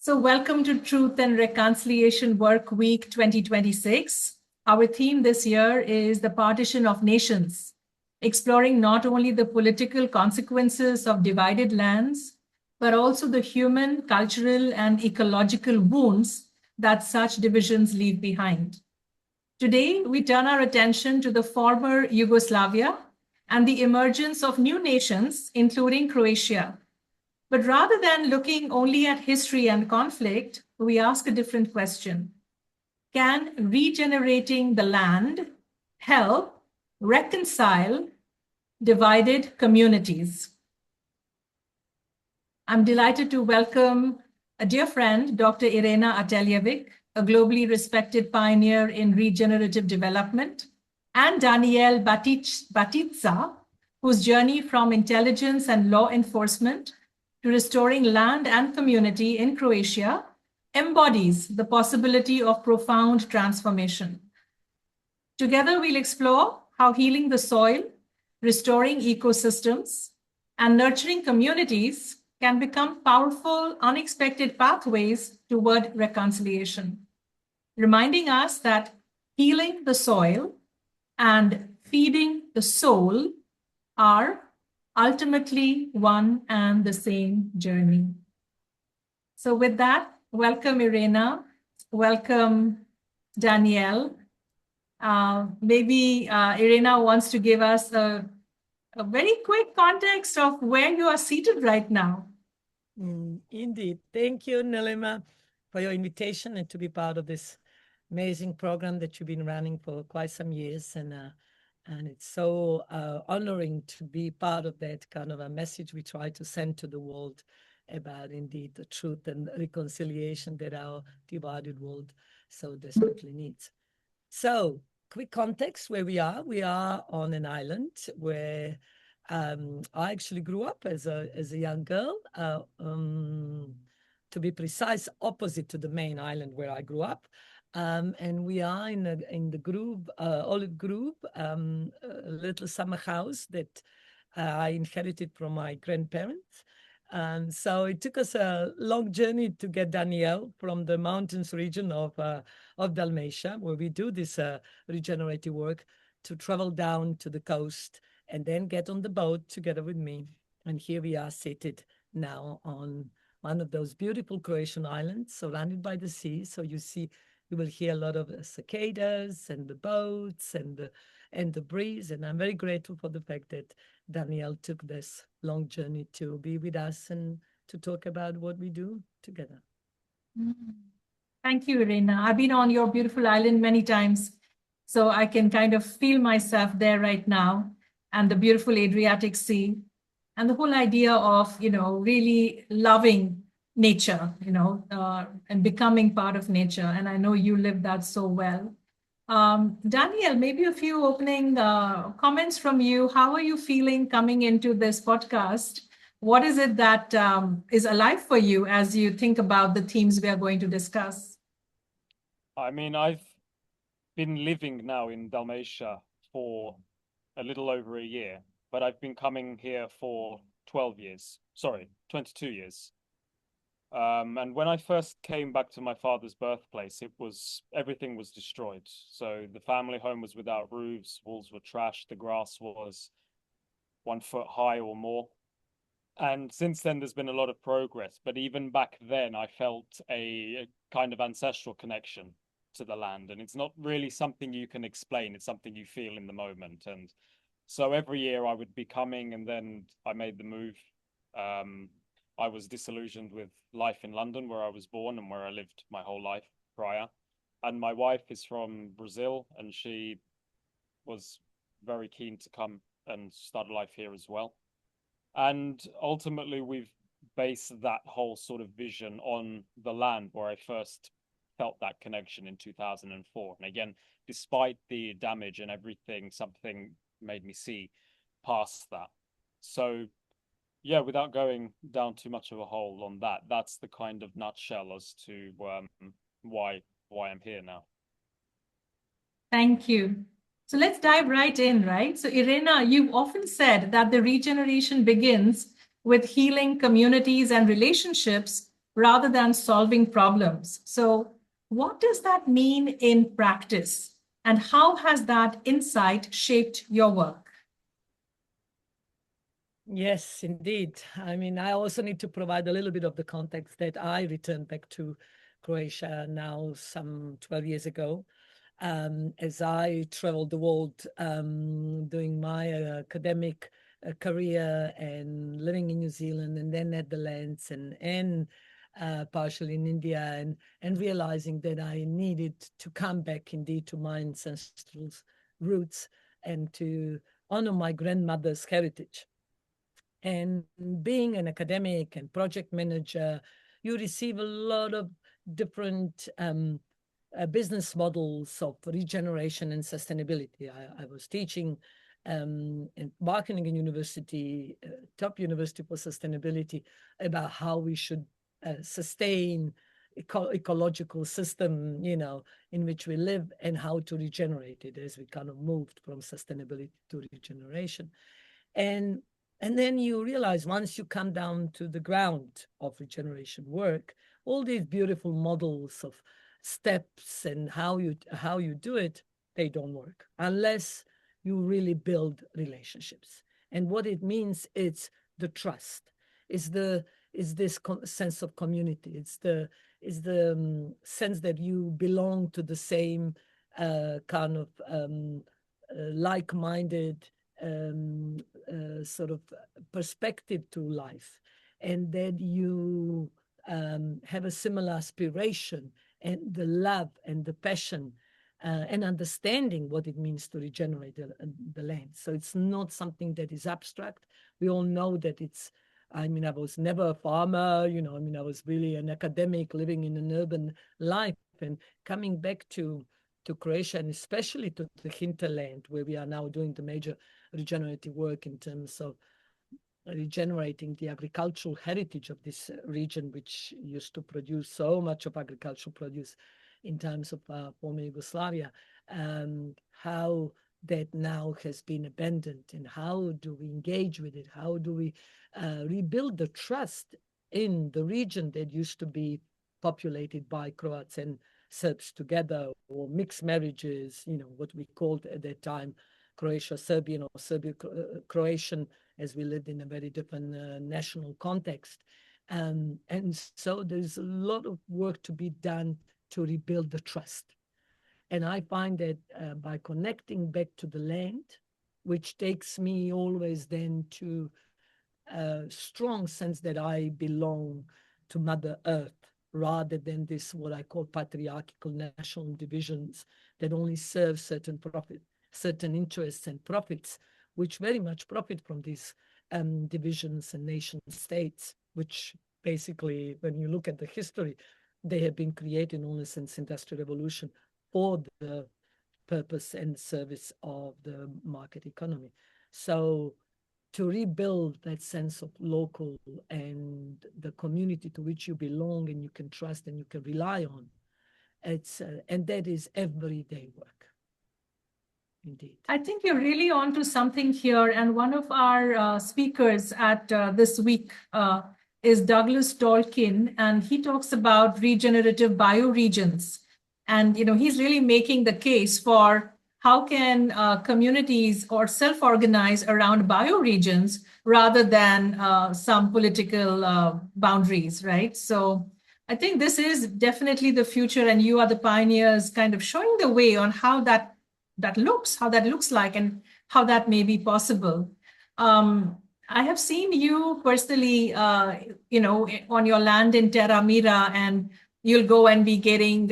So welcome to Truth and Reconciliation Work Week 2026. Our theme this year is the partition of nations, exploring not only the political consequences of divided lands, but also the human, cultural, and ecological wounds that such divisions leave behind. Today, we turn our attention to the former Yugoslavia and the emergence of new nations, including Croatia. But rather than looking only at history and conflict, we ask a different question. Can regenerating the land help reconcile divided communities? I'm delighted to welcome a dear friend, Dr. Irena Ateljevic, a globally respected pioneer in regenerative development, and Danijel Batica, whose journey from intelligence and law enforcement to restoring land and community in Croatia embodies the possibility of profound transformation. Together, we'll explore how healing the soil, restoring ecosystems, and nurturing communities can become powerful, unexpected pathways toward reconciliation, reminding us that healing the soil and feeding the soul are ultimately one and the same journey. So with that, welcome Irena, welcome Danijel. Maybe Irena wants to give us a very quick context of where you are seated right now. Indeed. Thank you, Nilima, for your invitation and to be part of this amazing program that you've been running for quite some years. And it's so honoring to be part of that kind of a message we try to send to the world about indeed the truth and reconciliation that our divided world so desperately needs. So, quick context where we are. We are on an island where I actually grew up as a young girl. To be precise, opposite to the main island where I grew up. And we are in the Grove, Olive Grove, a little summer house that I inherited from my grandparents. And so it took us a long journey to get Danijel from the mountains region of Dalmatia, where we do this regenerative work, to travel down to the coast and then get on the boat together with me. And here we are seated now on one of those beautiful Croatian islands surrounded by the sea. So you will hear a lot of cicadas and the boats and the breeze. And I'm very grateful for the fact that Danijel took this long journey to be with us and to talk about what we do together. Thank you, Irena. I've been on your beautiful island many times, so I can kind of feel myself there right now, and the beautiful Adriatic Sea, and the whole idea of, really loving nature, and becoming part of nature. And I know you live that so well. Danijel, maybe a few opening comments from you. How are you feeling coming into this podcast? What is it that is alive for you as you think about the themes we are going to discuss? I mean, I've been living now in Dalmatia for a little over a year, but I've been coming here for 22 years. And when I first came back to my father's birthplace, everything was destroyed. So the family home was without roofs, walls were trashed, the grass was 1 foot high or more. And since then, there's been a lot of progress. But even back then, I felt a kind of ancestral connection to the land. And it's not really something you can explain. It's something you feel in the moment. And so every year I would be coming, and then I made the move. I was disillusioned with life in London, where I was born and where I lived my whole life prior. And my wife is from Brazil, and she was very keen to come and start a life here as well. And ultimately, we've based that whole sort of vision on the land where I first felt that connection in 2004. And again, despite the damage and everything, something made me see past that. So yeah, without going down too much of a hole on that, that's the kind of nutshell as to why I'm here now. Thank you. So let's dive right in, right? So Irena, you've often said that the regeneration begins with healing communities and relationships rather than solving problems. So what does that mean in practice? And how has that insight shaped your work? Yes, indeed. I mean, I also need to provide a little bit of the context that I returned back to Croatia now some 12 years ago. As I traveled the world doing my academic career and living in New Zealand and then Netherlands and partially in India, and realizing that I needed to come back indeed to my ancestral roots and to honor my grandmother's heritage. And being an academic and project manager, you receive a lot of different business models of regeneration and sustainability. I was teaching in marketing in university, top university for sustainability, about how we should sustain ecological system, you know, in which we live, and how to regenerate it as we kind of moved from sustainability to regeneration. And then you realize, once you come down to the ground of regeneration work, all these beautiful models of steps and how you do it, they don't work unless you really build relationships. And what it means, it's the trust, is this sense of community, it's the sense that you belong to the same kind of like-minded sort of perspective to life, and that you have a similar aspiration, and the love and the passion and understanding what it means to regenerate the land. So it's not something that is abstract. We all know that it's, I mean, I was never a farmer, you know, I mean, I was really an academic living in an urban life, and coming back to Croatia, and especially to the hinterland, where we are now doing the major regenerative work in terms of regenerating the agricultural heritage of this region, which used to produce so much of agricultural produce in terms of former Yugoslavia, how that now has been abandoned, and how do we engage with it? How do we rebuild the trust in the region that used to be populated by Croats and Serbs together, or mixed marriages, you know, what we called at that time Croatia-Serbian or Serbia-Croatian, as we lived in a very different national context. And so there's a lot of work to be done to rebuild the trust. And I find that by connecting back to the land, which takes me always then to a strong sense that I belong to Mother Earth, rather than this, what I call patriarchal national divisions that only serve certain interests and profits, which very much profit from these divisions and nation states, which basically, when you look at the history, they have been created only since Industrial Revolution for the purpose and service of the market economy. So to rebuild that sense of local and the community to which you belong and you can trust and you can rely on, and that is everyday work. Indeed. I think you're really onto something here. And one of our speakers at this week is Douglas Tolkien, and he talks about regenerative bioregions. And, you know, he's really making the case for how can communities or self-organize around bioregions rather than some political boundaries, right? So I think this is definitely the future, and you are the pioneers kind of showing the way on how that looks like and how that may be possible. I have seen you personally, you know, on your land in Terra Meera, and you'll go and be getting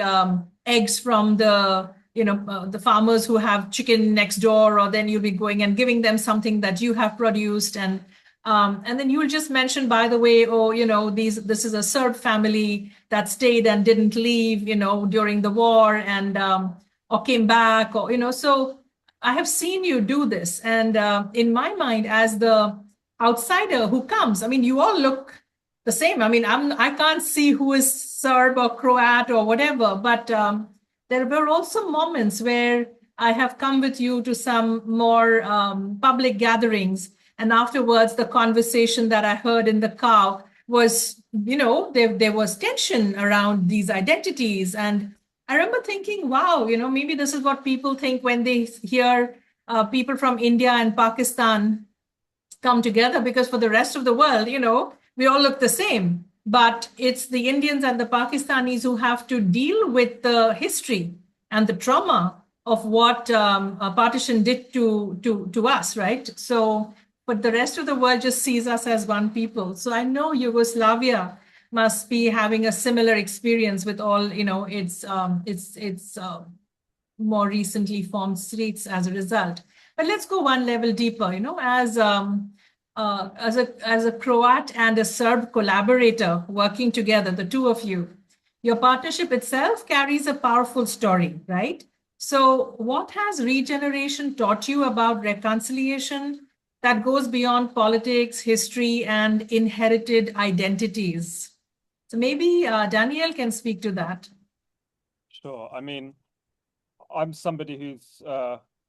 eggs from the, you know, the farmers who have chicken next door, or then you'll be going and giving them something that you have produced. And then you'll just mention, by the way, oh, you know, this is a Serb family that stayed and didn't leave, you know, during the war, and or came back, or, you know, so I have seen you do this. And in my mind, as the outsider who comes, I mean, you all look the same. I mean, I can't see who is Serb or Croat or whatever, but there were also moments where I have come with you to some more public gatherings, and afterwards the conversation that I heard in the car was there was tension around these identities. And I remember thinking, wow, maybe this is what people think when they hear people from India and Pakistan come together, because for the rest of the world, we all look the same. But it's the Indians and the Pakistanis who have to deal with the history and the trauma of what a partition did to us, right? So, but the rest of the world just sees us as one people. So I know Yugoslavia must be having a similar experience with all, its more recently formed states as a result. But let's go one level deeper. As a Croat and a Serb collaborator working together, the two of you, your partnership itself carries a powerful story, right? So, what has regeneration taught you about reconciliation that goes beyond politics, history, and inherited identities? So, maybe Danijel can speak to that. Sure. I mean, I'm somebody who's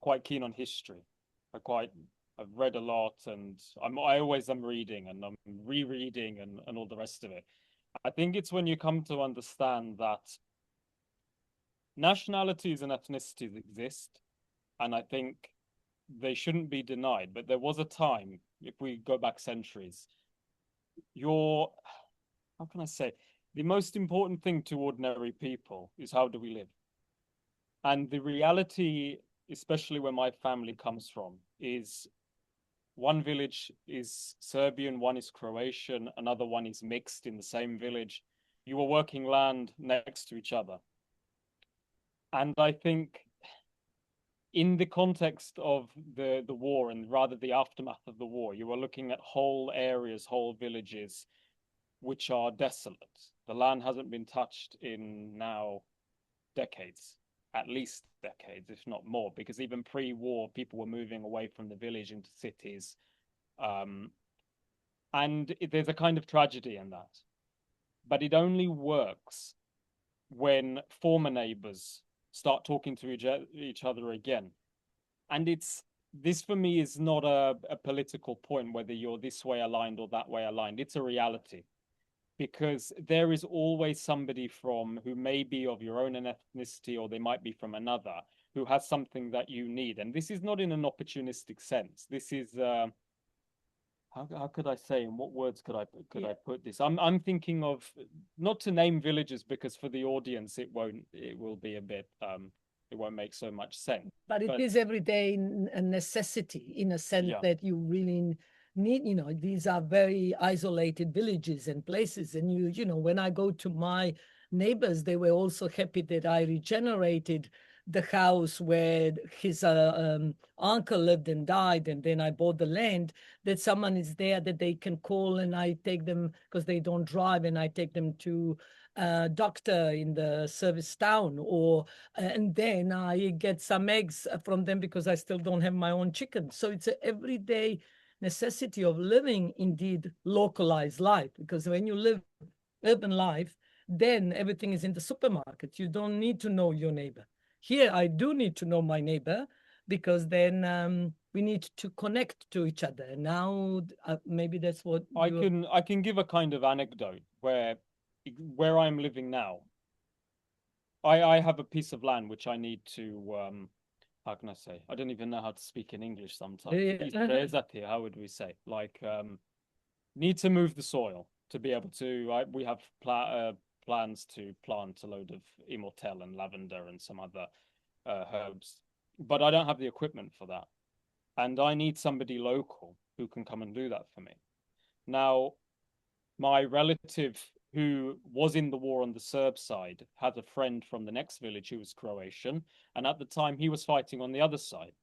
quite keen on history. I've read a lot, and I always am reading, and I'm rereading, and all the rest of it. I think it's when you come to understand that nationalities and ethnicities exist, and I think they shouldn't be denied. But there was a time, if we go back centuries, how can I say, the most important thing to ordinary people is how do we live? And the reality, especially where my family comes from, is one village is Serbian, one is Croatian, another one is mixed in the same village. You are working land next to each other. And I think in the context of the war, and rather the aftermath of the war, you are looking at whole areas, whole villages, which are desolate. The land hasn't been touched in now decades, at least decades, if not more, because even pre-war, people were moving away from the village into cities. And there's a kind of tragedy in that. But it only works when former neighbors start talking to each other again. And this for me is not a political point, whether you're this way aligned or that way aligned. It's a reality. Because there is always somebody who may be of your own ethnicity, or they might be from another, who has something that you need. And this is not in an opportunistic sense. This is how could I say? In what words could I put this? I'm thinking of, not to name villages, because for the audience it will be a bit it won't make so much sense. But it is everyday a necessity, in a sense that you really need, these are very isolated villages and places. And when I go to my neighbors, they were also happy that I regenerated the house where his uncle lived and died, and then I bought the land, that someone is there that they can call, and I take them, because they don't drive, and I take them to a doctor in the service town, and then I get some eggs from them, because I still don't have my own chicken. So it's an everyday necessity of living, indeed, localized life, because when you live urban life, then everything is in the supermarket. You don't need to know your neighbor. Here, I do need to know my neighbor, because then we need to connect to each other. And now, maybe that's what I can give a kind of anecdote where I'm living now. I have a piece of land which I need to how can I say? I don't even know how to speak in English sometimes. How would we say? Like, need to move the soil to be able to. We have plans to plant a load of immortelle and lavender and some other herbs, but I don't have the equipment for that, and I need somebody local who can come and do that for me. Now, my relative who was in the war on the Serb side had a friend from the next village who was Croatian, and at the time he was fighting on the other side.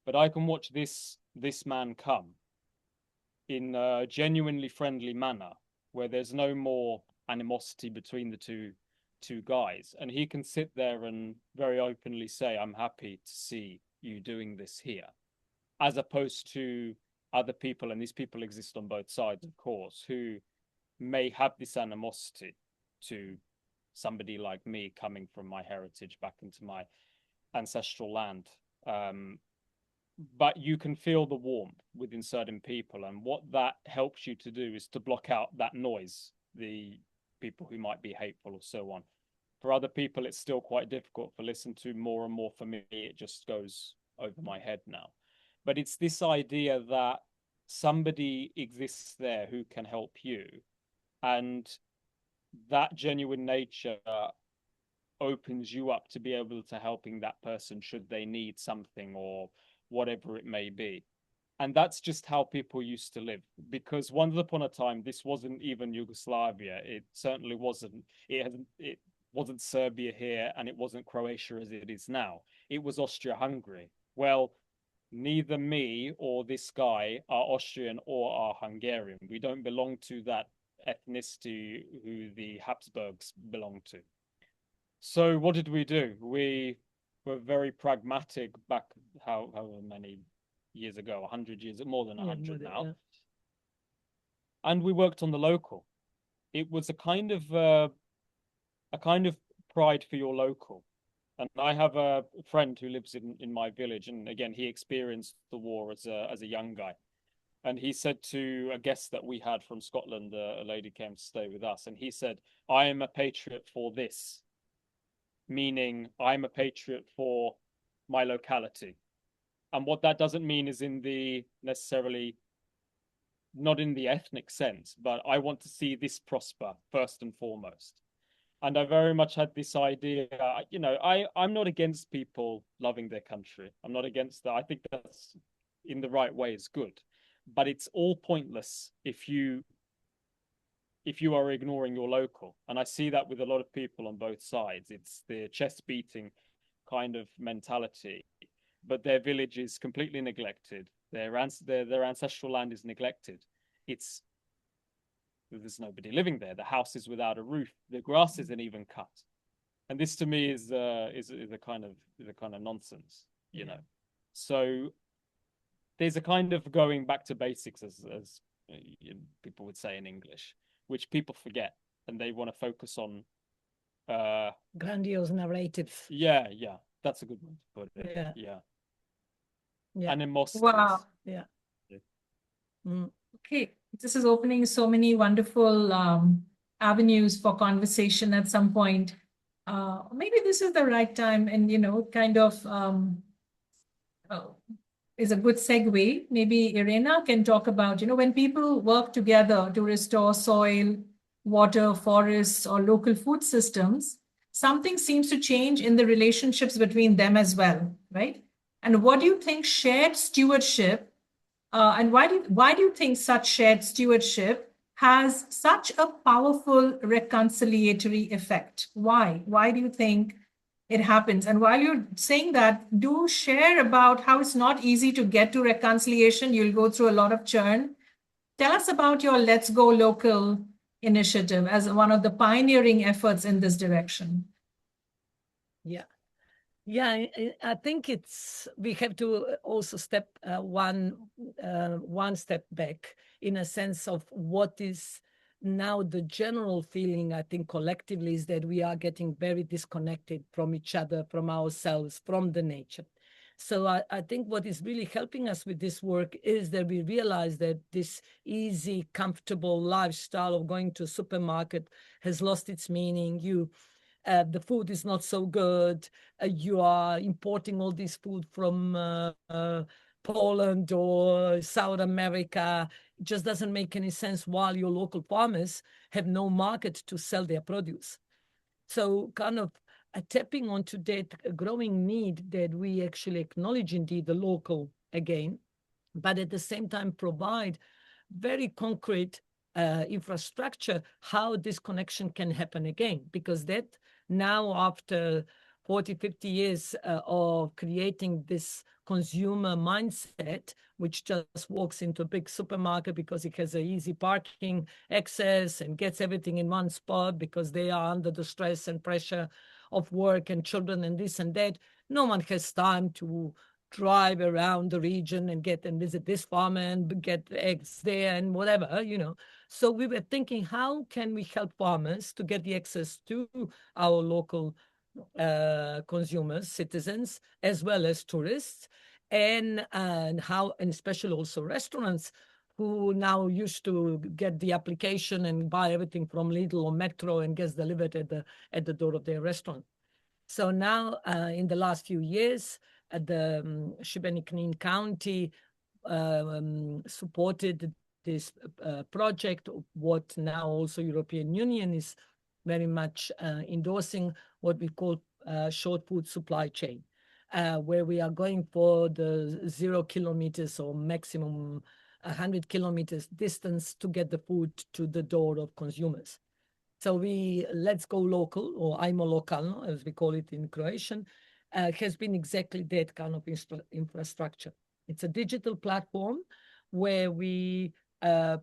But I can watch this man come in a genuinely friendly manner, where there's no more animosity between the two guys, and he can sit there and very openly say, I'm happy to see you doing this here, as opposed to other people, and these people exist on both sides, of course, who may have this animosity to somebody like me coming from my heritage back into my ancestral land. But you can feel the warmth within certain people, and what that helps you to do is to block out that noise the people who might be hateful or so on. For other people, it's still quite difficult to listen to more and more. For me, it just goes over my head now. But it's this idea that somebody exists there who can help you. And that genuine nature opens you up to be able to helping that person should they need something or whatever it may be. And that's just how people used to live, because once upon a time, this wasn't even Yugoslavia. It certainly wasn't. It wasn't Serbia here, and it wasn't Croatia as it is now. It was Austria-Hungary. Well, neither me or this guy are Austrian or are Hungarian. We don't belong to that ethnicity who the Habsburgs belong to. So what did we do? We were very pragmatic back however many years ago, 100 years, more than 100 now. Yeah. And we worked on the local. It was a kind of pride for your local. And I have a friend who lives in my village, and again, he experienced the war as a young guy. And he said to a guest that we had from Scotland, a lady came to stay with us, and he said, "I am a patriot for this," meaning I'm a patriot for my locality. And what that doesn't mean is in the necessarily, not in the ethnic sense, but I want to see this prosper first and foremost. And I very much had this idea, you know, I'm not against people loving their country. I'm not against that. I think that's in the right way is good, but it's all pointless if you are ignoring your local. And I see that with a lot of people on both sides. It's the chest beating kind of mentality, but their village is completely neglected. Their ancestral land is neglected. There's nobody living there. The house is without a roof. The grass isn't even cut. And this to me is a kind of nonsense, you know. So there's a kind of going back to basics, as people would say in English, which people forget, and they want to focus on grandiose narratives. Yeah, that's a good one to put it. Yeah. Animosities. Wow. Yeah. Okay, this is opening so many wonderful avenues for conversation at some point. Maybe this is the right time, and kind of is a good segue. Maybe Irena can talk about, when people work together to restore soil, water, forests, or local food systems, something seems to change in the relationships between them as well, right? And what do you think shared stewardship, and why do you think such shared stewardship has such a powerful reconciliatory effect? Why? Why do you think it happens? And while you're saying that, do share about how it's not easy to get to reconciliation. You'll go through a lot of churn. Tell us about your Let's Go Local initiative as one of the pioneering efforts in this direction. Yeah, I think we have to also step one step back in a sense of what is now the general feeling, I think, collectively, is that we are getting very disconnected from each other, from ourselves, from the nature. So I think what is really helping us with this work is that we realize that this easy, comfortable lifestyle of going to a supermarket has lost its meaning. The food is not so good. You are importing all this food from Poland or South America. It just doesn't make any sense while your local farmers have no market to sell their produce. So kind of tapping onto that growing need that we actually acknowledge indeed the local again, but at the same time provide very concrete infrastructure how this connection can happen again, because that now after 40, 50 years of creating this consumer mindset, which just walks into a big supermarket because it has an easy parking access and gets everything in one spot because they are under the stress and pressure of work and children and this and that. No one has time to drive around the region and visit this farmer and get eggs there and whatever, So we were thinking, how can we help farmers to get the access to our local consumers, citizens, as well as tourists, and especially also restaurants who now used to get the application and buy everything from Lidl or Metro and gets delivered at the door of their restaurant. So now, in the last few years, the Šibenik County supported this project, what now also European Union is very much endorsing, what we call short food supply chain, where we are going for the 0 kilometers or maximum 100 kilometers distance to get the food to the door of consumers. So let's go local, or ajmo lokalno, as we call it in Croatian, has been exactly that kind of infrastructure. It's a digital platform where we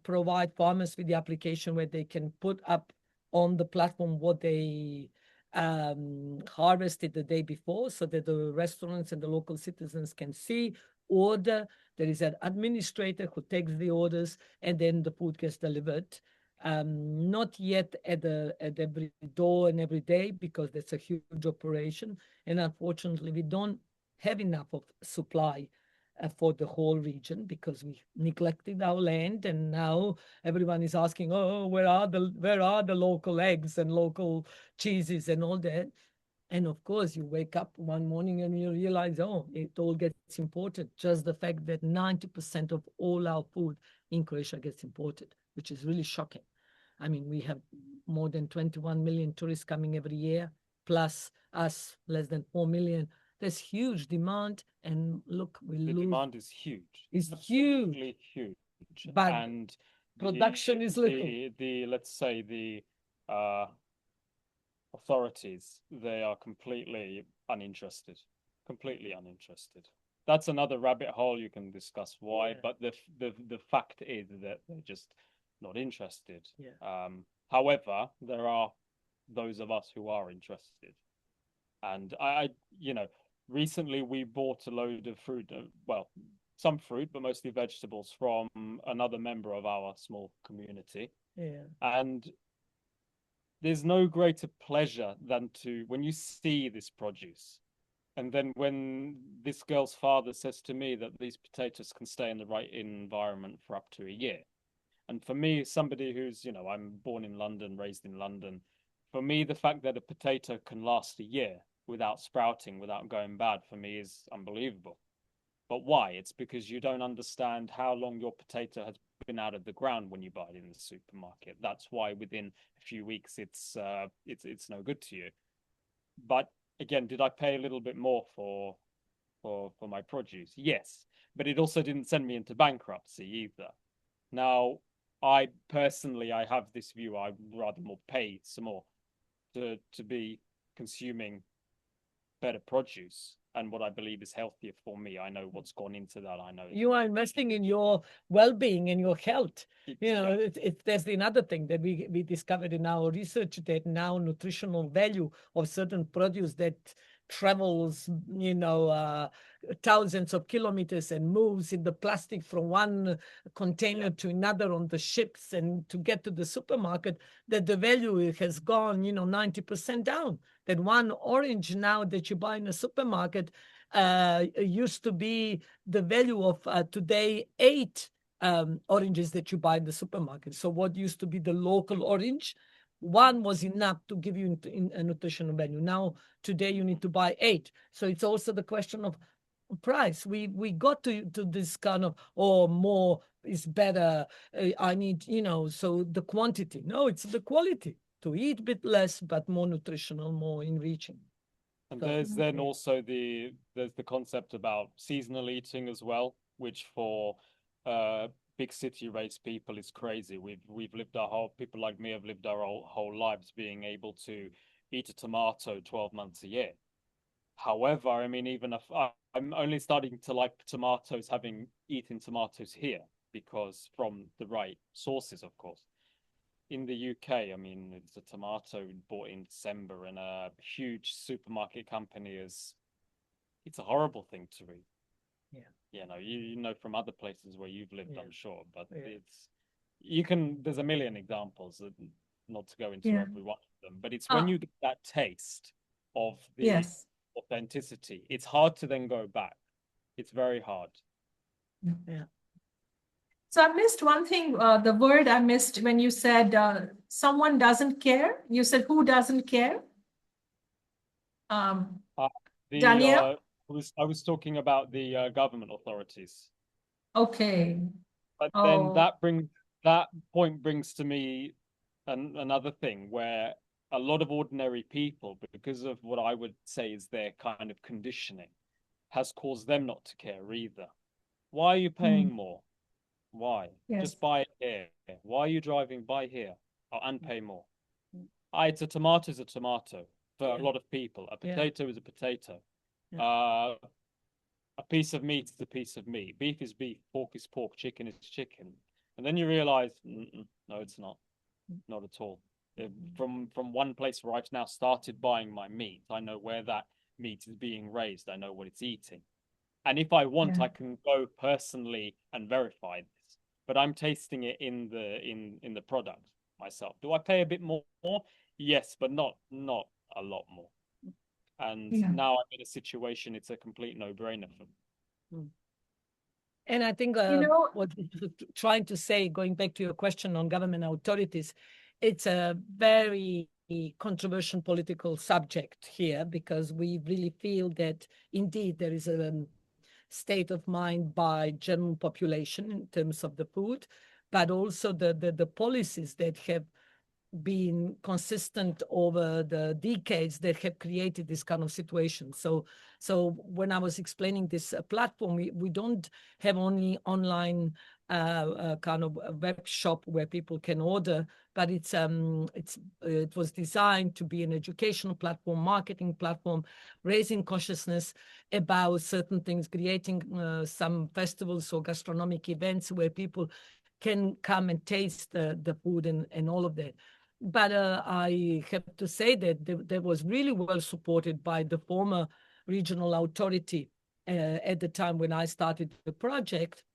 provide farmers with the application where they can put up on the platform what they harvested the day before, so that the restaurants and the local citizens can see, order. There is an administrator who takes the orders, and then the food gets delivered. Not yet at every door and every day, because that's a huge operation. And unfortunately, we don't have enough of supply for the whole region, because we neglected our land, and now everyone is asking, oh, where are the local eggs and local cheeses and all that? And of course, you wake up one morning and you realize, oh, it all gets imported. Just the fact that 90% of all our food in Croatia gets imported, which is really shocking. I mean, we have more than 21 million tourists coming every year, plus us, less than 4 million. There's huge demand, and look, the demand is huge. It's absolutely huge. But and production is little. Let's say the authorities, they are completely uninterested. That's another rabbit hole. You can discuss why, yeah. But the fact is that they're just not interested. Yeah. However, there are those of us who are interested, and I recently we bought a load of fruit, well, some fruit, but mostly vegetables, from another member of our small community. Yeah. And there's no greater pleasure than when you see this produce. And then when this girl's father says to me that these potatoes can stay in the right environment for up to a year. And for me, somebody who's, I'm born in London, raised in London, for me, the fact that a potato can last a year without sprouting, without going bad, for me is unbelievable. But why? It's because you don't understand how long your potato has been out of the ground when you buy it in the supermarket. That's why within a few weeks it's no good to you. But again, did I pay a little bit more for my produce? Yes, but it also didn't send me into bankruptcy either. Now, I personally have this view: I'd rather pay some more to be consuming better produce and what I believe is healthier for me. I know what's gone into that. I know you are investing in your well-being and your health. There's another thing that we discovered in our research, that now nutritional value of certain produce that travels, thousands of kilometers and moves in the plastic from one container to another on the ships and to get to the supermarket, that the value has gone, 90% down. That one orange now that you buy in a supermarket used to be the value of today 8 oranges that you buy in the supermarket. So what used to be the local orange, one was enough to give you a nutritional value. Now, today you need to buy 8. So it's also the question of price. We got to this kind of, more is better. I need, so the quantity. No, it's the quality. To eat a bit less, but more nutritional, more enriching. And there's then also there's the concept about seasonal eating as well, which for big city raised people is crazy. We've lived people like me have lived our whole lives being able to eat a tomato 12 months a year. However, I mean, even if I'm only starting to like tomatoes, having eaten tomatoes here, because from the right sources, of course. In the UK, I mean, it's a tomato bought in December, and a huge supermarket company it's a horrible thing to eat. Yeah. You know from other places where you've lived, I'm sure, but yeah. There's a million examples, not to go into every one of them, but it's when you get that taste of the authenticity, it's hard to then go back. It's very hard. Yeah. So I missed one thing, the word I missed when you said someone doesn't care. You said who doesn't care? Daniel? I was talking about the government authorities. Okay. But Oh. then that point brings to me another thing where a lot of ordinary people, because of what I would say is their kind of conditioning, has caused them not to care either. Why are you paying more? Why? Yes. Just buy it here. Why are you driving? Buy here and pay more. It's a tomato is a tomato for a lot of people. A potato is a potato. A piece of meat is a piece of meat. Beef is beef. Pork is pork. Chicken is chicken. And then you realize, no, it's not. Not at all. From one place where I've now started buying my meat, I know where that meat is being raised. I know what it's eating. And if I want, I can go personally and verify this. But I'm tasting it in the product myself. Do I pay a bit more? Yes, but not a lot more. And now I'm in a situation, it's a complete no-brainer for me. And I think what you're trying to say, going back to your question on government authorities, it's a very controversial political subject here, because we really feel that indeed there is a state of mind by general population in terms of the food, but also the policies that have been consistent over the decades that have created this kind of situation. So when I was explaining this platform, we don't have only online kind of a web shop where people can order, but it was designed to be an educational platform, marketing platform, raising consciousness about certain things, creating some festivals or gastronomic events where people can come and taste the food and all of that. But I have to say that that was really well supported by the former regional authority at the time when I started the project.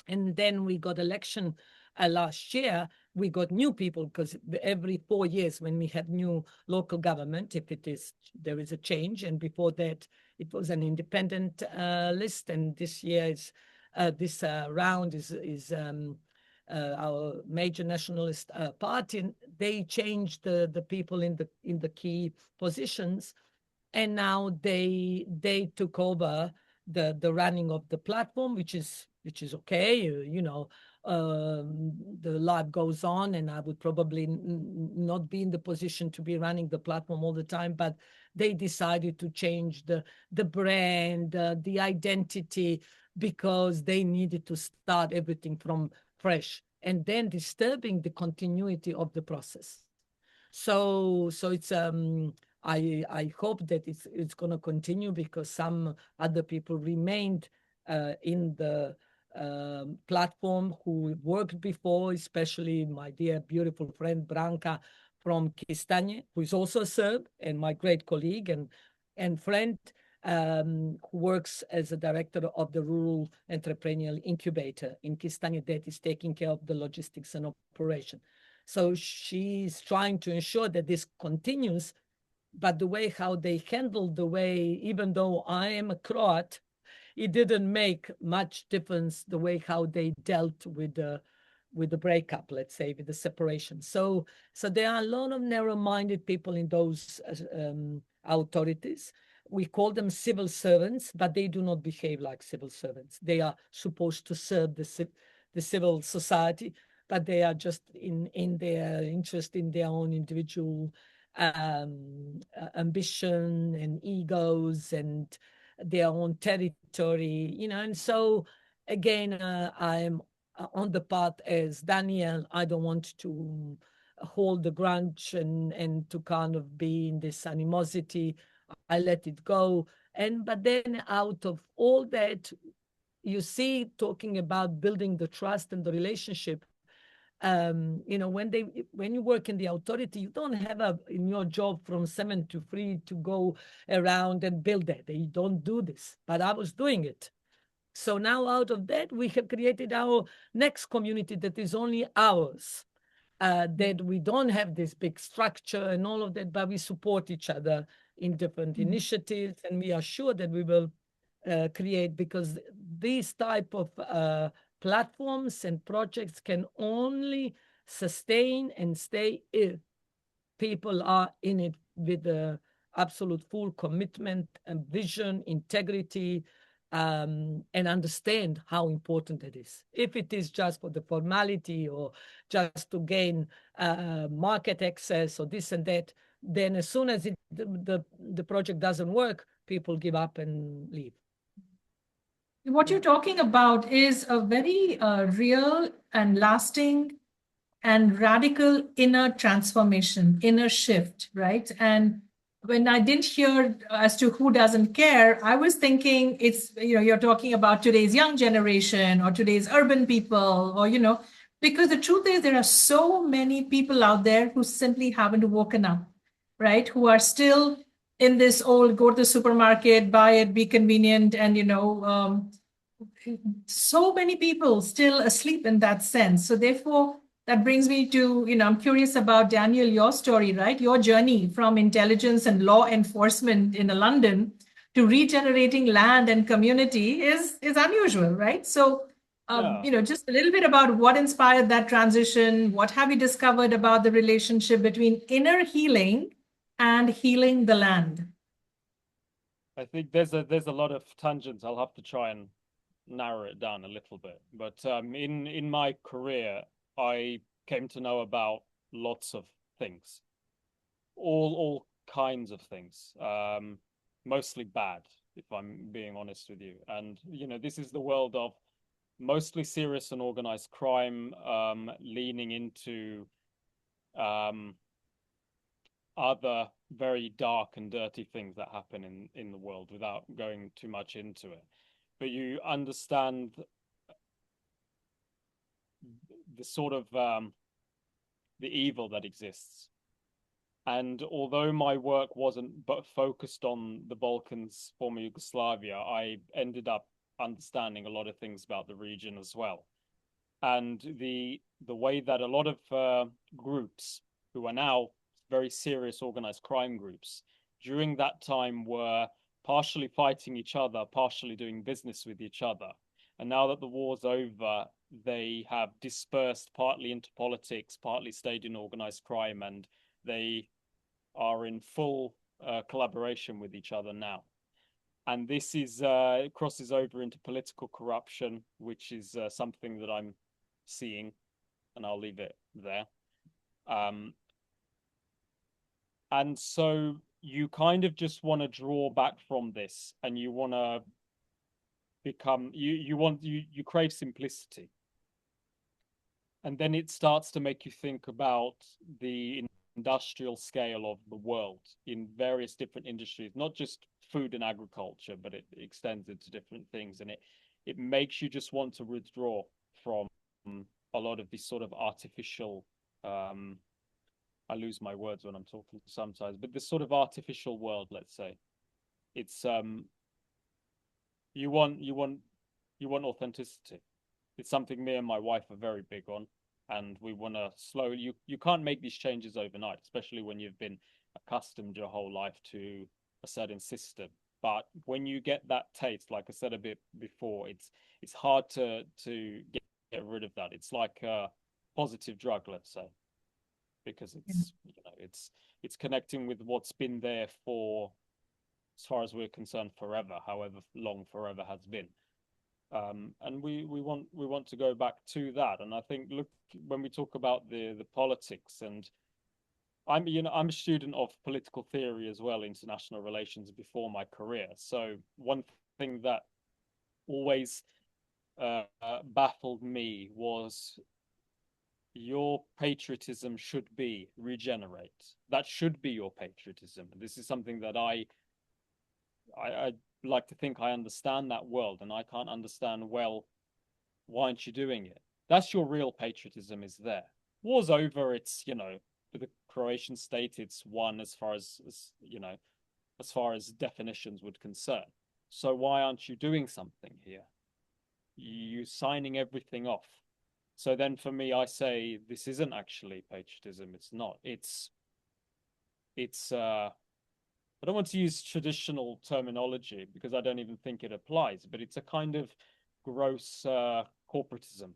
And then we got election last year. We got new people, because every 4 years when we have new local government, there is a change. And before that, it was an independent list. And this year this round is our major nationalist party, and they changed the people in the key positions, and now they took over the running of the platform, which is okay. The life goes on, and I would probably not be in the position to be running the platform all the time, but they decided to change the brand, the identity, because they needed to start everything from fresh, and then disturbing the continuity of the process. So it's I hope that it's going to continue, because some other people remained in the platform who worked before, especially my dear beautiful friend Branka from Kistanje, who is also a Serb and my great colleague and friend, who works as a director of the Rural Entrepreneurial Incubator in Kistanje, that is taking care of the logistics and operation. So she's trying to ensure that this continues, but the way how they handled the way, even though I am a Croat, it didn't make much difference the way how they dealt with the breakup, let's say, with the separation. So there are a lot of narrow-minded people in those authorities. We call them civil servants, but they do not behave like civil servants. They are supposed to serve the civil society, but they are just in their interest in their own individual ambition and egos and their own territory, and so again, I'm on the path as Danijel. I don't want to hold the grudge and to kind of be in this animosity. I let it go. But then out of all that, you see, talking about building the trust and the relationship, when you work in the authority, you don't have in your job from 7 to 3 to go around and build that. They don't do this, but I was doing it. So now out of that, we have created our next community that is only ours, that we don't have this big structure and all of that, but we support each other in different initiatives, and we are sure that we will create, because these type of platforms and projects can only sustain and stay if people are in it with the absolute full commitment and vision, integrity, and understand how important it is. If it is just for the formality or just to gain market access or this and that, then as soon as the project doesn't work, people give up and leave. What you're talking about is a very real and lasting and radical inner transformation, inner shift, right? And when I didn't hear as to who doesn't care, I was thinking it's, you're talking about today's young generation or today's urban people, or, because the truth is there are so many people out there who simply haven't woken up, right? Who are still in this old, go to the supermarket, buy it, be convenient, and, so many people still asleep in that sense. So therefore, that brings me to, I'm curious about, Danijel, your story, right? Your journey from intelligence and law enforcement in London to regenerating land and community is unusual, right? So, just a little bit about what inspired that transition. What have you discovered about the relationship between inner healing and healing the land? I think there's a lot of tangents. I'll have to try and narrow it down a little bit. But in my career, I came to know about lots of things, all kinds of things, mostly bad, if I'm being honest with you. And this is the world of mostly serious and organized crime, leaning into other very dark and dirty things that happen in the world without going too much into it. But you understand the sort of the evil that exists. And although my work wasn't but focused on the Balkans, former Yugoslavia, I ended up understanding a lot of things about the region as well. And the way that a lot of groups who are now very serious organized crime groups during that time were partially fighting each other, partially doing business with each other. And now that the war's over, they have dispersed partly into politics, partly stayed in organized crime, and they are in full collaboration with each other now. And this is crosses over into political corruption, which is something that I'm seeing, and I'll leave it there. And so you kind of just want to draw back from this, and you want to become, you crave simplicity. And then it starts to make you think about the industrial scale of the world in various different industries, not just food and agriculture, but it extends into different things. And it makes you just want to withdraw from a lot of these sort of artificial, I lose my words when I'm talking sometimes, but this sort of artificial world, let's say, it's you want authenticity. It's something me and my wife are very big on, and we want to slowly. You can't make these changes overnight, especially when you've been accustomed your whole life to a certain system. But when you get that taste, like I said a bit before, it's hard to get rid of that. It's like a positive drug, let's say, because it's connecting with what's been there for, as far as we're concerned, forever, however long forever has been. And we want to go back to that. And I think, look, when we talk about the politics, and I'm a student of political theory as well, international relations, before my career. So one thing that always baffled me was your patriotism should be regenerate. That should be your patriotism. This is something that I like to think I understand that world, and I can't understand, well, why aren't you doing it? That's your real patriotism, is there. War's over, it's, for the Croatian state, it's won as far as definitions would concern. So why aren't you doing something here? You signing everything off. So then for me, I say, this isn't actually patriotism. It's not. It's I don't want to use traditional terminology because I don't even think it applies, but it's a kind of gross corporatism.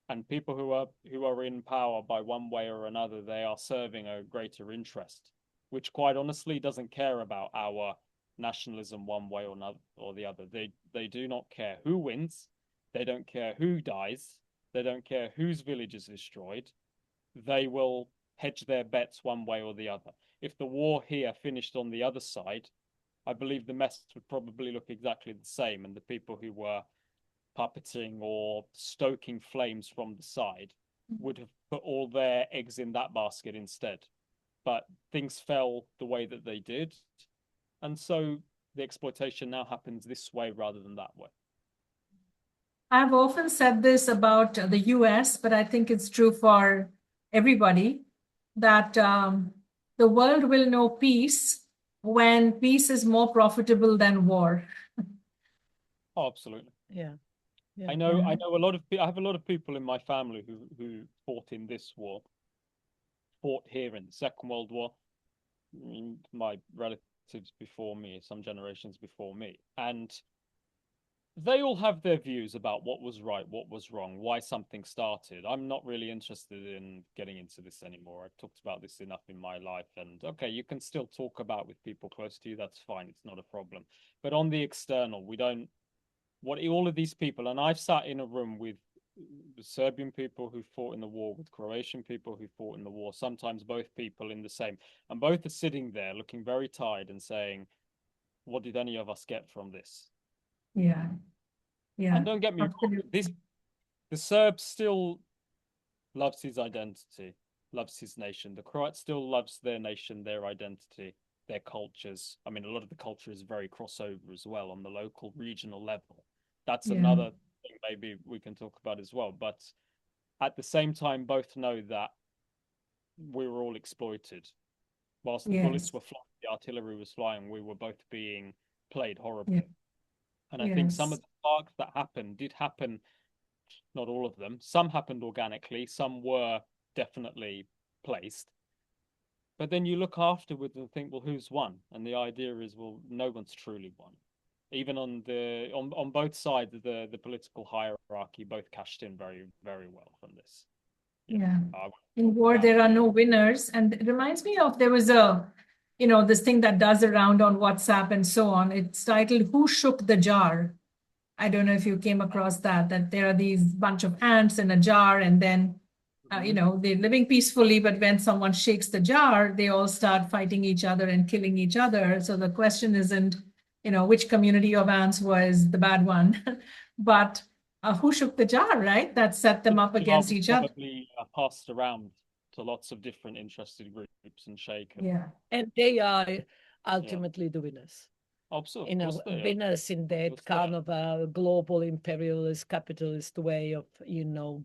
And people who are in power by one way or another, they are serving a greater interest, which quite honestly doesn't care about our nationalism one way or another or the other. They do not care who wins, they don't care who dies, they don't care whose village is destroyed. They will hedge their bets one way or the other. If the war here finished on the other side, I believe the mess would probably look exactly the same, and the people who were puppeting or stoking flames from the side would have put all their eggs in that basket instead. But things fell the way that they did, and so the exploitation now happens this way rather than that way. I've often said this about the US, but I think it's true for everybody, that the world will know peace when peace is more profitable than war. Oh, absolutely. Yeah. Yeah. I know a lot of I have a lot of people in my family who fought in this war, fought here in the Second World War. My relatives before me, some generations before me, and they all have their views about what was right, what was wrong, why something started. I'm not really interested in getting into this anymore. I've talked about this enough in my life, and okay, you can still talk about with people close to you, that's fine, it's not a problem. But on the external, we don't, what all of these people, and I've sat in a room with the Serbian people who fought in the war, with Croatian people who fought in the war, sometimes both people in the same, and both are sitting there looking very tired and saying, what did any of us get from this? Yeah. Yeah. And don't get me wrong, the Serb still loves his identity, loves his nation. The Croat still loves their nation, their identity, their cultures. I mean, a lot of the culture is very crossover as well on the local, regional level. That's another thing maybe we can talk about as well. But at the same time, both know that we were all exploited. Whilst the bullets were flying, the artillery was flying, we were both being played horribly. Yeah. And I think some of the sparks that happened did happen, not all of them. Some happened organically, some were definitely placed. But then you look afterwards and think, well, who's won? And the idea is, well, no one's truly won. Even on both sides of the political hierarchy, both cashed in very, very well from this. Yeah. In war, there are no winners. And it reminds me of, there was this thing that does around on WhatsApp and so on. It's titled, Who Shook the Jar? I don't know if you came across that there are these bunch of ants in a jar, and then, they're living peacefully, but when someone shakes the jar, they all start fighting each other and killing each other. So the question isn't, which community of ants was the bad one, but who shook the jar, right? That set them up against each other. Probably passed around to lots of different interested groups and shaken. Yeah. And they are ultimately the winners. Absolutely. Winners in that kind of a global imperialist capitalist way of,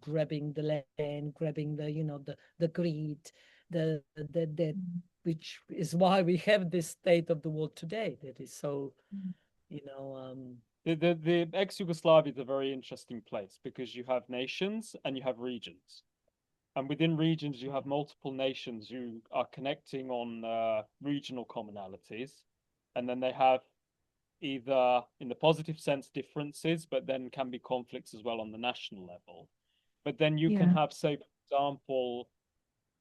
grabbing the land, grabbing the greed, which is why we have this state of the world today that is so, The ex-Yugoslavia is a very interesting place because you have nations and you have regions. And within regions, you have multiple nations who are connecting on regional commonalities. And then they have either, in the positive sense, differences, but then can be conflicts as well on the national level. But then you can have, say, for example,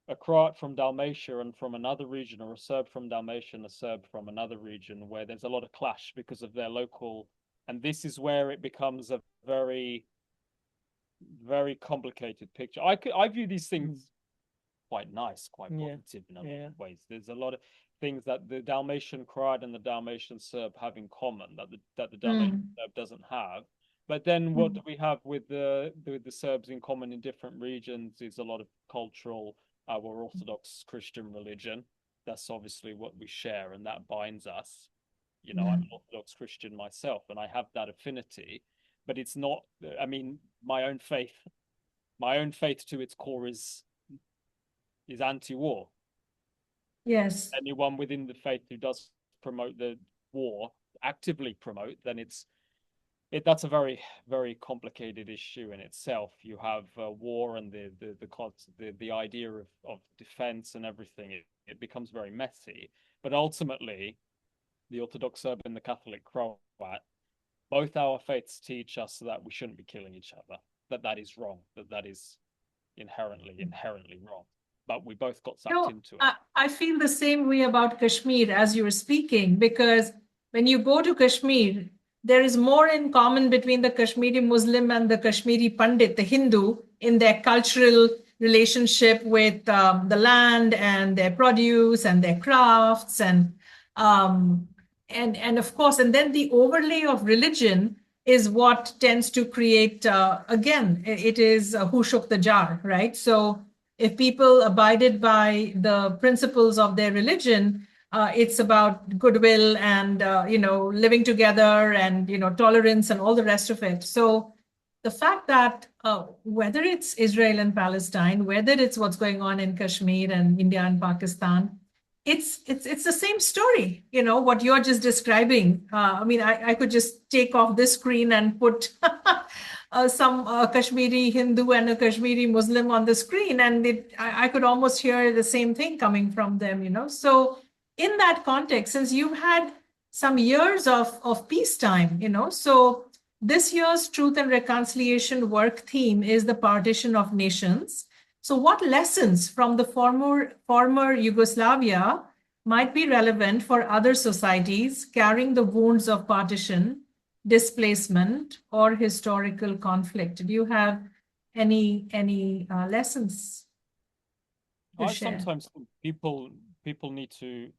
a Croat from Dalmatia and from another region, or a Serb from Dalmatia and a Serb from another region, where there's a lot of clash because of their local. And this is where it becomes a very, very complicated picture. I view these things quite nice, quite positive in a lot of ways. There's a lot of things that the Dalmatian Croat and the Dalmatian Serb have in common that the Dalmatian Serb doesn't have. But then what do we have with the Serbs in common in different regions is a lot of cultural, our Orthodox Christian religion. That's obviously what we share, and that binds us. I'm an Orthodox Christian myself, and I have that affinity. But it's not, I mean, my own faith to its core is anti-war. Yes. Anyone within the faith who does promote the war, actively promote, then that's a very, very complicated issue in itself. You have war and the idea of defense and everything. It becomes very messy. But ultimately, the Orthodox Serb and the Catholic Croat both our faiths teach us that we shouldn't be killing each other, that is wrong, that is inherently wrong. But we both got sucked into it. I feel the same way about Kashmir as you were speaking, because when you go to Kashmir, there is more in common between the Kashmiri Muslim and the Kashmiri Pandit, the Hindu, in their cultural relationship with the land and their produce and their crafts and of course, and then the overlay of religion is what tends to create, again, it is who shook the jar, right? So if people abided by the principles of their religion, it's about goodwill and, living together and, tolerance and all the rest of it. So the fact that whether it's Israel and Palestine, whether it's what's going on in Kashmir and India and Pakistan, it's the same story, what you're just describing. I could just take off this screen and put some Kashmiri Hindu and a Kashmiri Muslim on the screen, and I could almost hear the same thing coming from them. So in that context, since you've had some years of peacetime, so this year's Truth and Reconciliation work theme is the partition of nations. So what lessons from the former Yugoslavia might be relevant for other societies carrying the wounds of partition, displacement, or historical conflict? Do you have any lessons to share? Sometimes think people need to.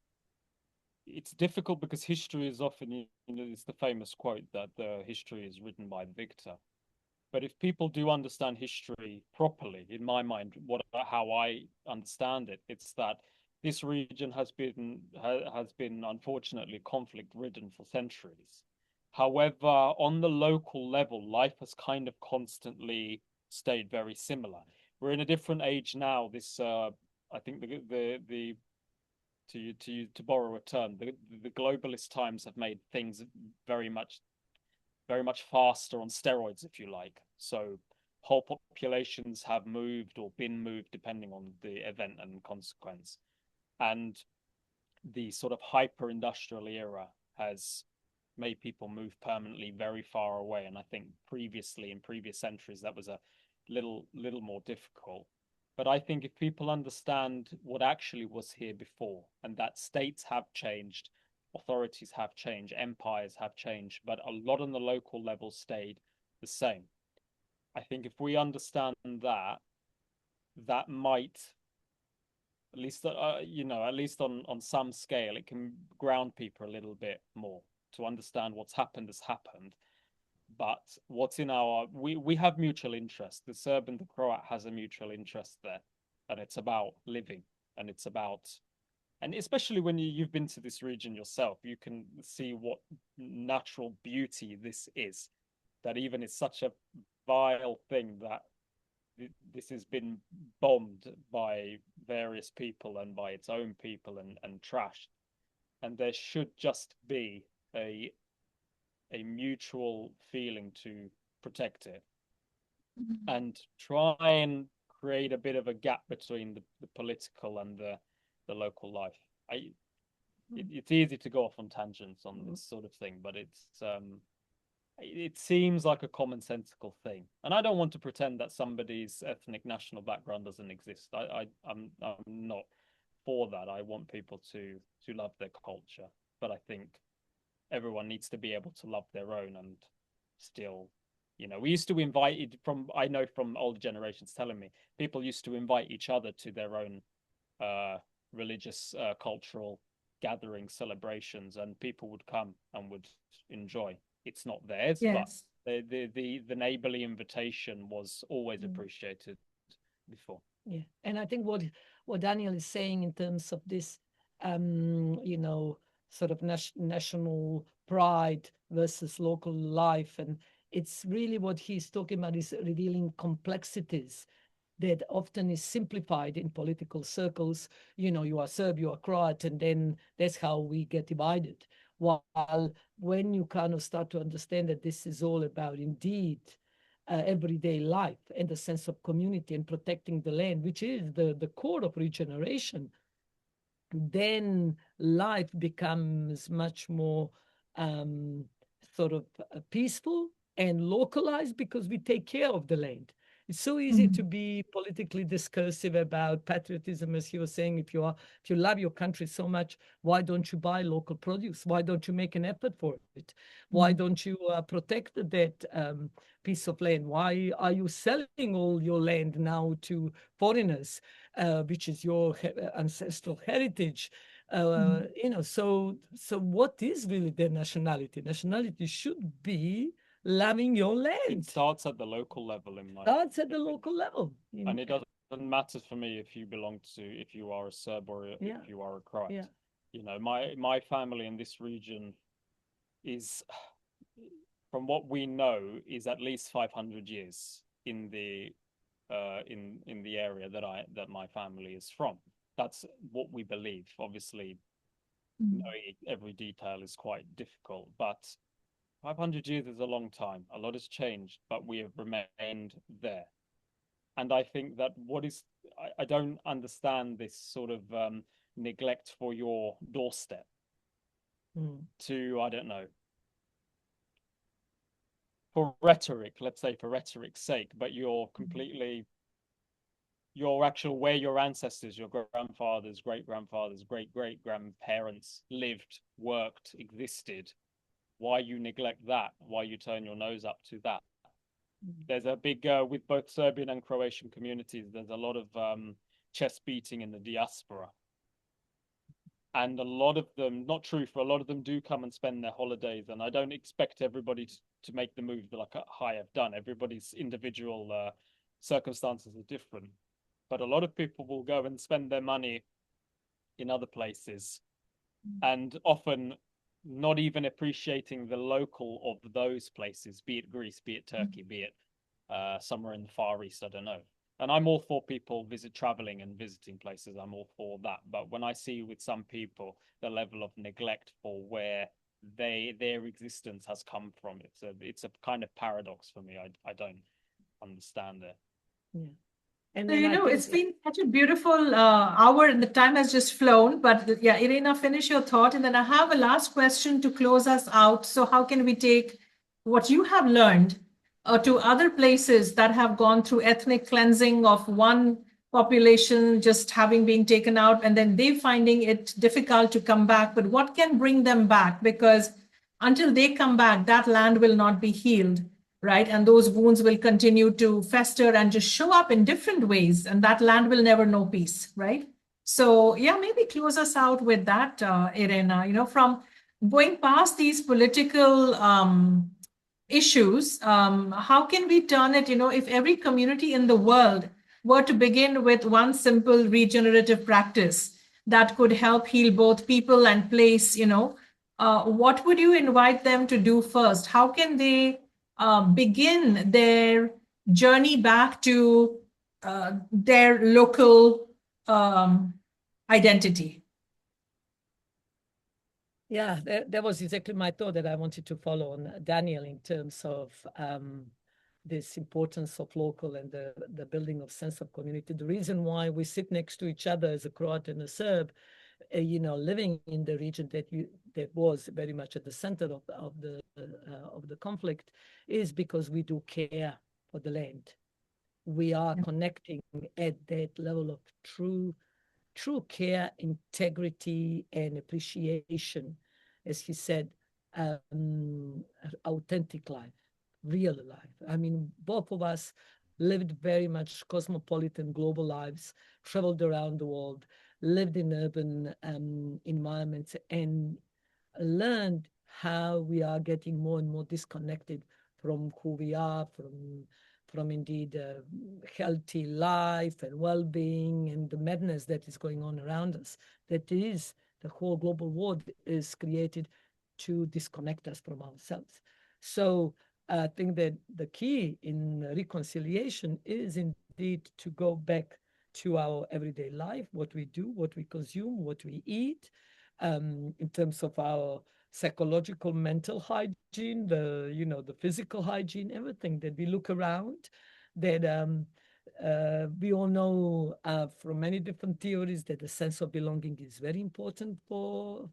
It's difficult because history is often, it's the famous quote that the history is written by the victor. But if people do understand history properly, in my mind, how I understand it, it's that this region has been unfortunately conflict-ridden for centuries. However, on the local level, life has kind of constantly stayed very similar. We're in a different age now. This, I think, to borrow a term, the globalist times have made things very much faster on steroids, if you like. So whole populations have moved or been moved depending on the event and consequence. And the sort of hyper-industrial era has made people move permanently very far away. And I think previously, in previous centuries, that was a little more difficult. But I think if people understand what actually was here before, and that states have changed, authorities have changed, empires have changed, but a lot on the local level stayed the same. I think if we understand that might, at least on some scale, it can ground people a little bit more to understand what's happened has happened. But what's in we have mutual interest. The Serb and the Croat has a mutual interest there, and it's about living, and it's about. And especially when you've been to this region yourself, you can see what natural beauty this is. That even it's such a vile thing that this has been bombed by various people and by its own people and trashed. And there should just be a mutual feeling to protect it and try and create a bit of a gap between the political and the local life. It's easy to go off on tangents on this sort of thing, but it seems like a commonsensical thing. And I don't want to pretend that somebody's ethnic national background doesn't exist. I'm not for that. I want people to love their culture, but I think everyone needs to be able to love their own and still, we used to invite I know from older generations telling me, people used to invite each other to their own religious, cultural gatherings, celebrations, and people would come and would enjoy. It's not theirs, yes. But the neighborly invitation was always appreciated before. Yeah, and I think what Danijel is saying in terms of this, sort of national pride versus local life, and it's really what he's talking about is revealing complexities that often is simplified in political circles. You are Serb, you are Croat, and then that's how we get divided. While when you kind of start to understand that this is all about indeed everyday life and the sense of community and protecting the land, which is the core of regeneration, then life becomes much more sort of peaceful and localized because we take care of the land. It's so easy to be politically discursive about patriotism, as you were saying. If you love your country so much, why don't you buy local produce? Why don't you make an effort for it? Why don't you protect that piece of land? Why are you selling all your land now to foreigners, which is your ancestral heritage? So what is really their nationality? Nationality should be loving your land. It starts at the local level in my Starts at the local level. And it doesn't matter for me if you are a Serb or if you are a Croat. Yeah. You know, my family in this region is, from what we know, is at least 500 years in the area that my family is from. That's what we believe. Obviously, knowing every detail is quite difficult, but 500 years is a long time. A lot has changed, but we have remained there. And I think that I don't understand this sort of neglect for your doorstep to, I don't know, for rhetoric, let's say for rhetoric's sake, but you're completely, where your ancestors, your grandfathers, great-grandfathers, great-great-grandparents lived, worked, existed, why you neglect that, why you turn your nose up to that. There's a big, with both Serbian and Croatian communities, there's a lot of chest beating in the diaspora. And a lot of them, not true, for a lot of them do come and spend their holidays. And I don't expect everybody to make the move like I have done. Everybody's individual circumstances are different. But a lot of people will go and spend their money in other places, and often not even appreciating the local of those places, be it Greece, be it Turkey, be it somewhere in the Far East, I don't know. And I'm all for people traveling and visiting places. I'm all for that. But when I see with some people the level of neglect for where their existence has come from, it's a kind of paradox for me. I don't understand it. Yeah. And so, it's been such a beautiful hour, and the time has just flown. But yeah, Irena, finish your thought. And then I have a last question to close us out. So how can we take what you have learned to other places that have gone through ethnic cleansing of one population just having been taken out, and then they finding it difficult to come back? But what can bring them back? Because until they come back, that land will not be healed. Right. And those wounds will continue to fester and just show up in different ways. And that land will never know peace. Right. So, yeah, maybe close us out with that, Irena, from going past these political issues, how can we turn it, if every community in the world were to begin with one simple regenerative practice that could help heal both people and place, what would you invite them to do first? How can they begin their journey back to their local identity? Yeah, that was exactly my thought that I wanted to follow on Daniel in terms of this importance of local and the building of sense of community. The reason why we sit next to each other as a Croat and a Serb, living in the region that was very much at the center of the conflict, is because we do care for the land. We are connecting at that level of true care, integrity, and appreciation, as he said, authentic life, real life. I mean, both of us lived very much cosmopolitan global lives, traveled around the world, lived in urban environments, and learned how we are getting more and more disconnected from who we are, from indeed healthy life and well-being, and the madness that is going on around us. That is, the whole global world is created to disconnect us from ourselves. So I think that the key in reconciliation is indeed to go back to our everyday life, what we do, what we consume, what we eat, in terms of our psychological, mental hygiene, the physical hygiene, everything that we look around, that we all know from many different theories that the sense of belonging is very important for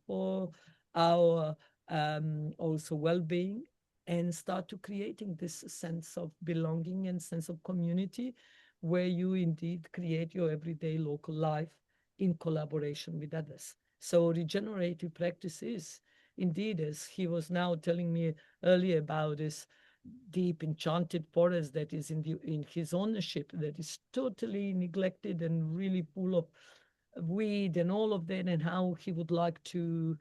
our also well-being, and start to creating this sense of belonging and sense of community where you indeed create your everyday local life in collaboration with others. So regenerative practices, indeed, as he was now telling me earlier about this deep enchanted forest that is in his ownership, that is totally neglected and really full of weed and all of that, and how he would like to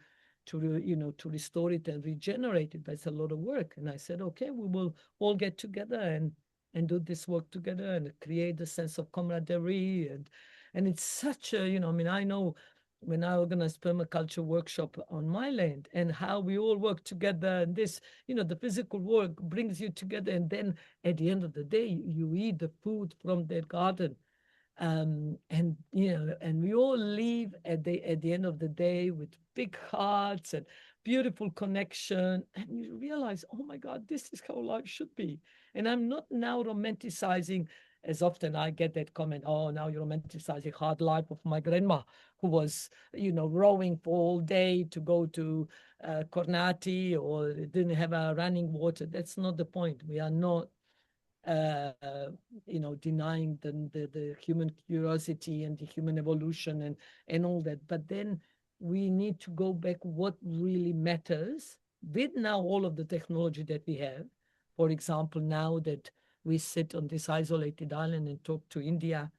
restore it and regenerate it. That's a lot of work. And I said, okay, we will all get together and do this work together and create a sense of camaraderie. And it's such a, I mean, I know when I organized permaculture workshop on my land and how we all work together, and this, the physical work brings you together. And then at the end of the day, you eat the food from their garden. And we all leave at the end of the day with big hearts and beautiful connection, and you realize, oh my God, this is how life should be. And I'm not now romanticizing, as often I get that comment, oh, now you're romanticizing hard life of my grandma, who was, rowing for all day to go to Kornati, or didn't have a running water. That's not the point. We are not denying the human curiosity and the human evolution and all that. But then we need to go back what really matters with now all of the technology that we have. For example, now that we sit on this isolated island and talk to India,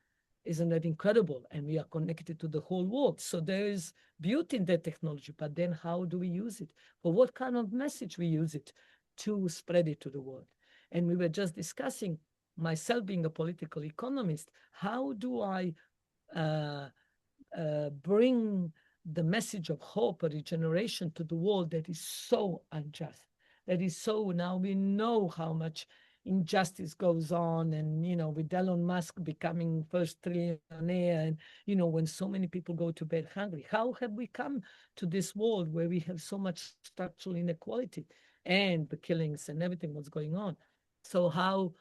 isn't that incredible? And we are connected to the whole world. So there is beauty in that technology, but then how do we use it? For what kind of message we use it to spread it to the world? And we were just discussing, myself being a political economist, how do I bring the message of hope or regeneration to the world that is so unjust, that is so, now we know how much injustice goes on, and with Elon Musk becoming first trillionaire, and when so many people go to bed hungry, how have we come to this world where we have so much structural inequality and the killings and everything what's going on? So how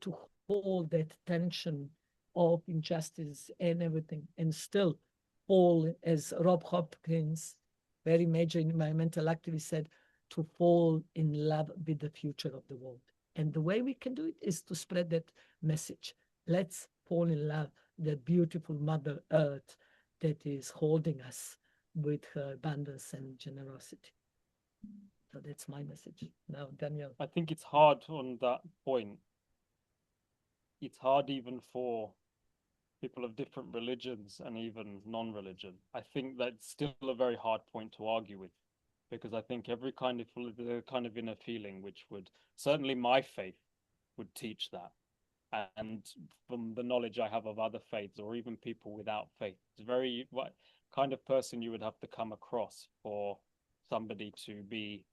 to hold that tension of injustice and everything, and still fall, as Rob Hopkins, very major environmental activist, said, to fall in love with the future of the world. And the way we can do it is to spread that message. Let's fall in love with the beautiful Mother Earth that is holding us with her abundance and generosity. So that's my message. Now, Daniel. I think it's hard on that point. It's hard even for people of different religions and even non-religion. I think that's still a very hard point to argue with, because I think every kind of inner feeling, which would, certainly my faith would teach that. And from the knowledge I have of other faiths, or even people without faith, it's very, what kind of person you would have to come across for somebody to be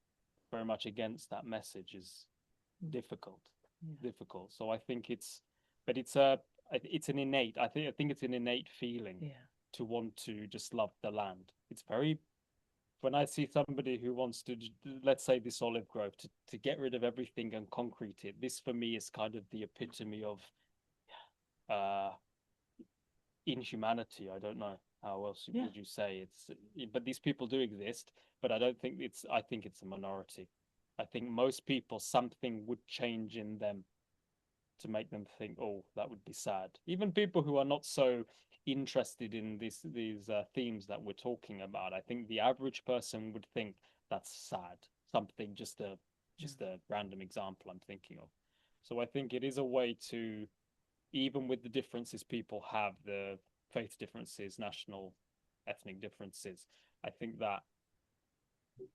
very much against that message is difficult. So I think it's an innate, I think it's an innate feeling to want to just love the land. It's very, when I see somebody who wants to, let's say this olive grove, to get rid of everything and concrete it, this for me is kind of the epitome of inhumanity. I don't know how else would you say it's, but these people do exist, but I think it's a minority. I think most people, something would change in them to make them think, oh, that would be sad. Even people who are not so interested in these themes that we're talking about, I think the average person would think that's sad. Something, just a random example I'm thinking of. So I think it is a way to, even with the differences people have, the faith differences, national, ethnic differences, I think that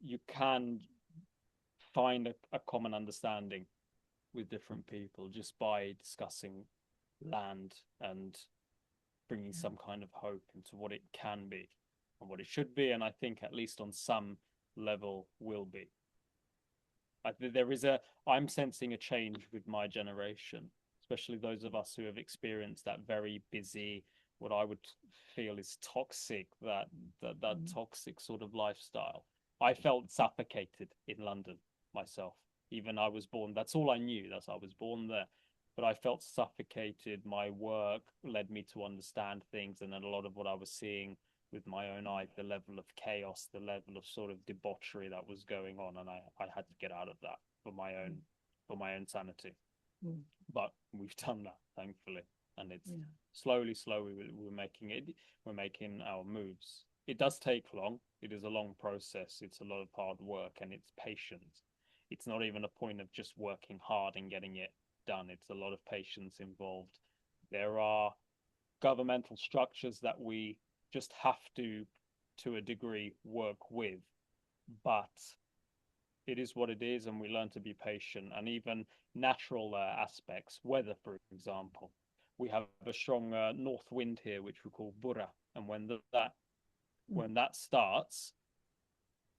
you can find a common understanding with different people just by discussing land and bringing some kind of hope into what it can be and what it should be, and I think at least on some level will be. I'm sensing a change with my generation, especially those of us who have experienced that very busy, what I would feel is toxic, that toxic sort of lifestyle. I felt suffocated in London myself. Even I was born, that's all I knew, I was born there. But I felt suffocated. My work led me to understand things, and then a lot of what I was seeing with my own eye the level of chaos, the level of sort of debauchery that was going on, and I had to get out of that for my own sanity. But we've done that, thankfully, and it's slowly we're making our moves. It does take long. It is a long process. It's a lot of hard work, and it's patience. It's not even a point of just working hard and getting it done. It's a lot of patience involved. There are governmental structures that we just have to a degree, work with, but it is what it is, and we learn to be patient. And even natural aspects, weather, for example, we have a strong north wind here, which we call bura, and when that starts,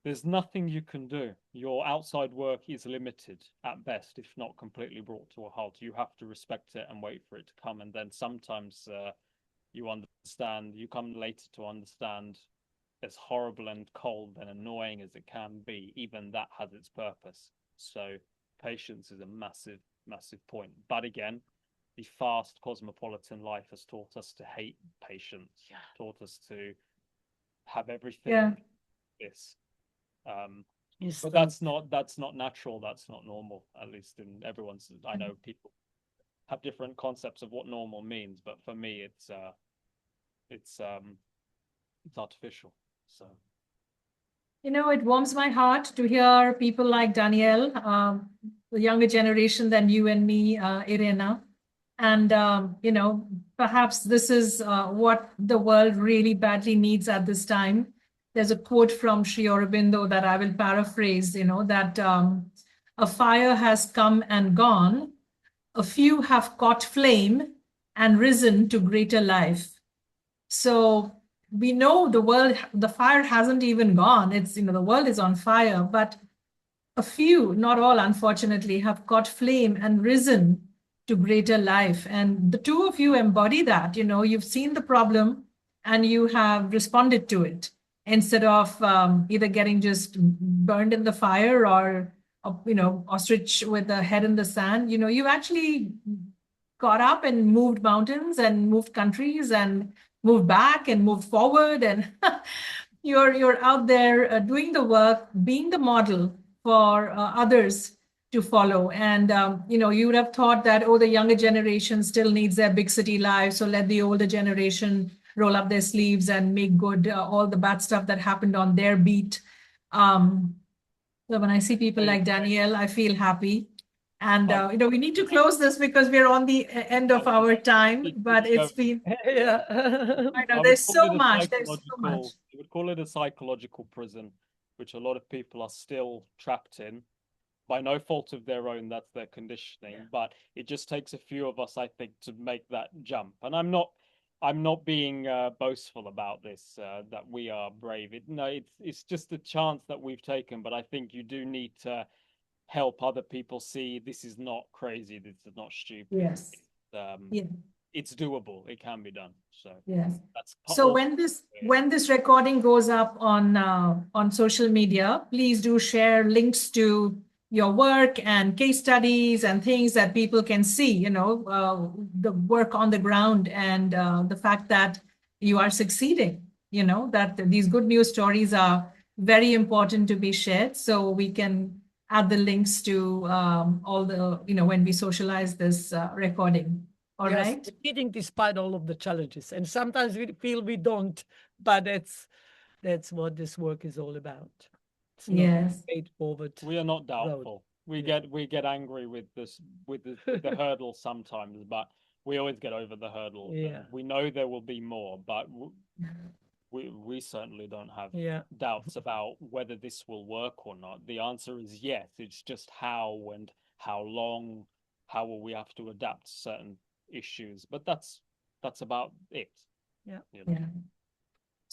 there's nothing you can do. Your outside work is limited at best, if not completely brought to a halt. You have to respect it and wait for it to come. And then sometimes you come later to understand, as horrible and cold and annoying as it can be, even that has its purpose. So patience is a massive, massive point. But again, the fast cosmopolitan life has taught us to hate patience, taught us to have everything this. But that's not natural. That's not normal. At least in everyone's. I know people have different concepts of what normal means, but for me, it's artificial. So, it warms my heart to hear people like Danijel, the younger generation than you and me, Irena, and perhaps this is what the world really badly needs at this time. There's a quote from Sri Aurobindo that I will paraphrase, that a fire has come and gone, a few have caught flame and risen to greater life. So we know the fire hasn't even gone. It's, the world is on fire, but a few, not all, unfortunately, have caught flame and risen to greater life. And the two of you embody that. You've seen the problem and you have responded to it, instead of either getting just burned in the fire or ostrich with the head in the sand. You actually got up and moved mountains and moved countries and moved back and moved forward, and you're out there doing the work, being the model for others to follow. And you would have thought that, the younger generation still needs their big city life, so let the older generation roll up their sleeves and make good all the bad stuff that happened on their beat. So when I see people like Danijel, I feel happy. And we need to close this because we're on the end of our time. But it's been I know there's so much. There's so much. You would call it a psychological prison, which a lot of people are still trapped in. By no fault of their own, that's their conditioning. But it just takes a few of us, I think, to make that jump. And I'm not being boastful about this, that we are brave. It's just a chance that we've taken. But I think you do need to help other people see this is not crazy. This is not stupid. Yes. It's doable. It can be done. So yes. So when this recording goes up on social media, please do share links to your work and case studies and things that people can see, the work on the ground, and the fact that you are succeeding, that these good news stories are very important to be shared. So we can add the links to all the, when we socialize this recording. All right. Succeeding despite all of the challenges. And sometimes we feel we don't, but that's what this work is all about. Yes. Straightforward. We are not doubtful. We get angry with the hurdle sometimes, but we always get over the hurdle. Yeah. We know there will be more, but we certainly don't have doubts about whether this will work or not. The answer is yes. It's just how and how long, how will we have to adapt to certain issues, but that's about it.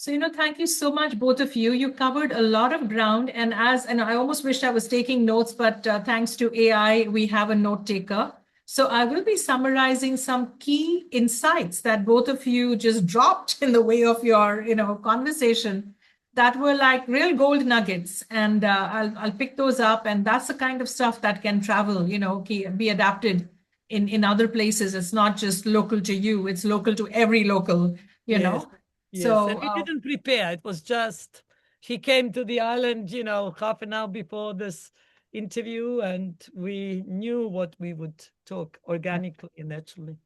So, thank you so much, both of you. You covered a lot of ground, and I almost wished I was taking notes, but thanks to AI, we have a note taker. So I will be summarizing some key insights that both of you just dropped in the way of your, conversation, that were like real gold nuggets. And I'll pick those up, and that's the kind of stuff that can travel, be adapted in other places. It's not just local to you; it's local to every local, you know. Yes, So, and we didn't prepare. It was just, he came to the island, you know, half an hour before this interview, and we knew what we would talk organically and naturally.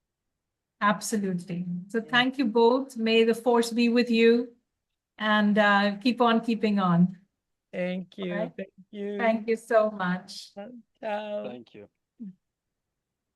absolutely. So Yeah. thank you both. May the force be with you, and keep on keeping on. Thank you. Right. Thank you. Thank you so much. Ciao. Thank you.